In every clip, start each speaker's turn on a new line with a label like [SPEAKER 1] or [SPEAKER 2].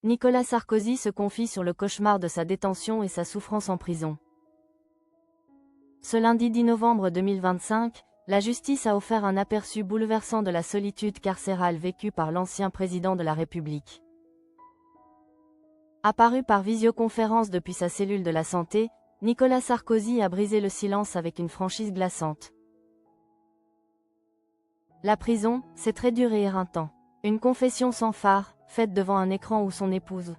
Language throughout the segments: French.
[SPEAKER 1] Nicolas Sarkozy se confie sur le cauchemar de sa détention et sa souffrance en prison. Ce lundi 10 novembre 2025, la justice a offert un aperçu bouleversant de la solitude carcérale vécue par l'ancien président de la République. Apparu par visioconférence depuis sa cellule de la santé, Nicolas Sarkozy a brisé le silence avec une franchise glaçante. La prison, c'est très dur et éreintant. Une confession sans phare, faite devant un écran où son épouse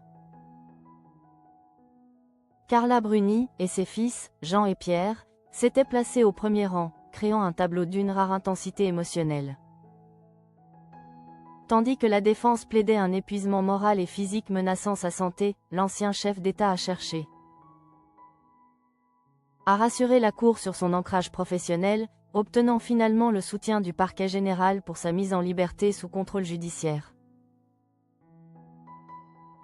[SPEAKER 1] Carla Bruni et ses fils, Jean et Pierre, s'étaient placés au premier rang, créant un tableau d'une rare intensité émotionnelle. Tandis que la défense plaidait un épuisement moral et physique menaçant sa santé, l'ancien chef d'État a cherché à rassurer la Cour sur son ancrage professionnel, obtenant finalement le soutien du parquet général pour sa mise en liberté sous contrôle judiciaire.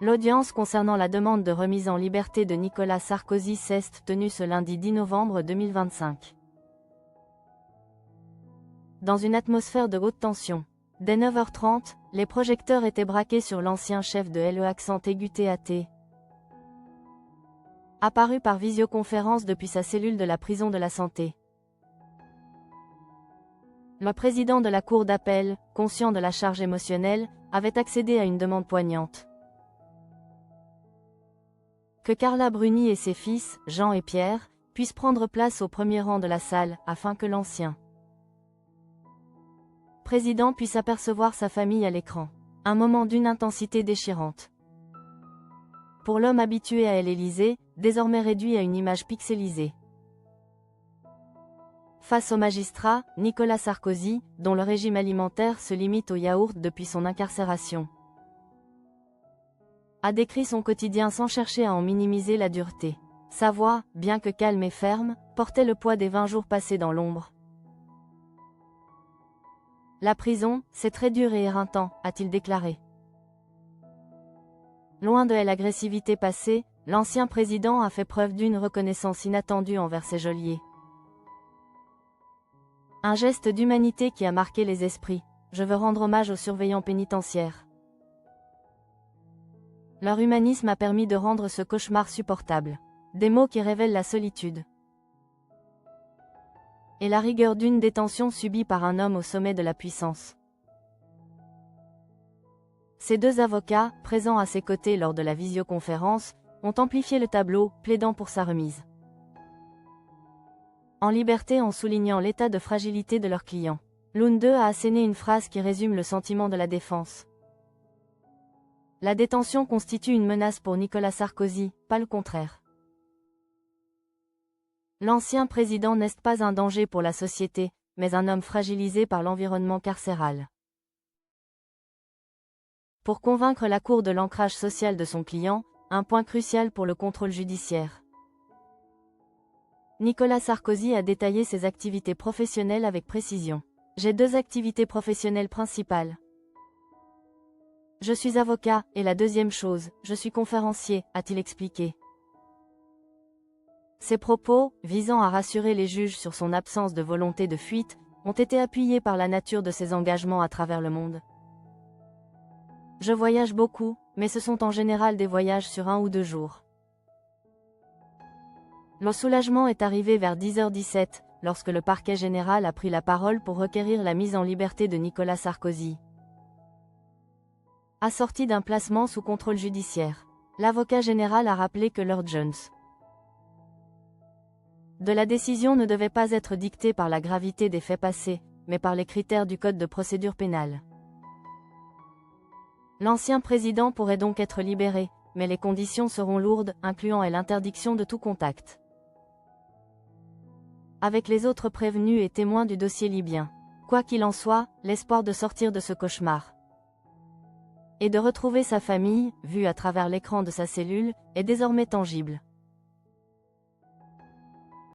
[SPEAKER 1] L'audience concernant la demande de remise en liberté de Nicolas Sarkozy s'est tenue ce lundi 10 novembre 2025. Dans une atmosphère de haute tension. Dès 9h30, les projecteurs étaient braqués sur l'ancien chef de l'État, apparu par visioconférence depuis sa cellule de la prison de la Santé. Le président de la Cour d'appel, conscient de la charge émotionnelle, avait accédé à une demande poignante. Que Carla Bruni et ses fils, Jean et Pierre, puissent prendre place au premier rang de la salle, afin que l'ancien président puisse apercevoir sa famille à l'écran. Un moment d'une intensité déchirante. Pour l'homme habitué à l'Élysée, désormais réduit à une image pixelisée. Face au magistrat, Nicolas Sarkozy, dont le régime alimentaire se limite au yaourt depuis son incarcération, a décrit son quotidien sans chercher à en minimiser la dureté. Sa voix, bien que calme et ferme, portait le poids des 20 jours passés dans l'ombre. La prison, c'est très dur et éreintant, a-t-il déclaré. Loin de l'agressivité passée, l'ancien président a fait preuve d'une reconnaissance inattendue envers ses geôliers. Un geste d'humanité qui a marqué les esprits. Je veux rendre hommage aux surveillants pénitentiaires. Leur humanisme a permis de rendre ce cauchemar supportable. Des mots qui révèlent la solitude et la rigueur d'une détention subie par un homme au sommet de la puissance. Ces deux avocats, présents à ses côtés lors de la visioconférence, ont amplifié le tableau, plaidant pour sa remise en liberté en soulignant l'état de fragilité de leur client. L'un d'eux a asséné une phrase qui résume le sentiment de la défense. La détention constitue une menace pour Nicolas Sarkozy, pas le contraire. L'ancien président n'est pas un danger pour la société, mais un homme fragilisé par l'environnement carcéral. Pour convaincre la Cour de l'ancrage social de son client, un point crucial pour le contrôle judiciaire. Nicolas Sarkozy a détaillé ses activités professionnelles avec précision. J'ai deux activités professionnelles principales. Je suis avocat, et la deuxième chose, je suis conférencier, a-t-il expliqué. Ses propos, visant à rassurer les juges sur son absence de volonté de fuite, ont été appuyés par la nature de ses engagements à travers le monde. Je voyage beaucoup, mais ce sont en général des voyages sur 1 ou 2 jours. Le soulagement est arrivé vers 10h17, lorsque le parquet général a pris la parole pour requérir la mise en liberté de Nicolas Sarkozy, assorti d'un placement sous contrôle judiciaire. L'avocat général a rappelé que Lord Jones de la décision ne devait pas être dictée par la gravité des faits passés, mais par les critères du Code de procédure pénale. L'ancien président pourrait donc être libéré, mais les conditions seront lourdes, incluant l'interdiction de tout contact avec les autres prévenus et témoins du dossier libyen. Quoi qu'il en soit, l'espoir de sortir de ce cauchemar et de retrouver sa famille, vue à travers l'écran de sa cellule, est désormais tangible.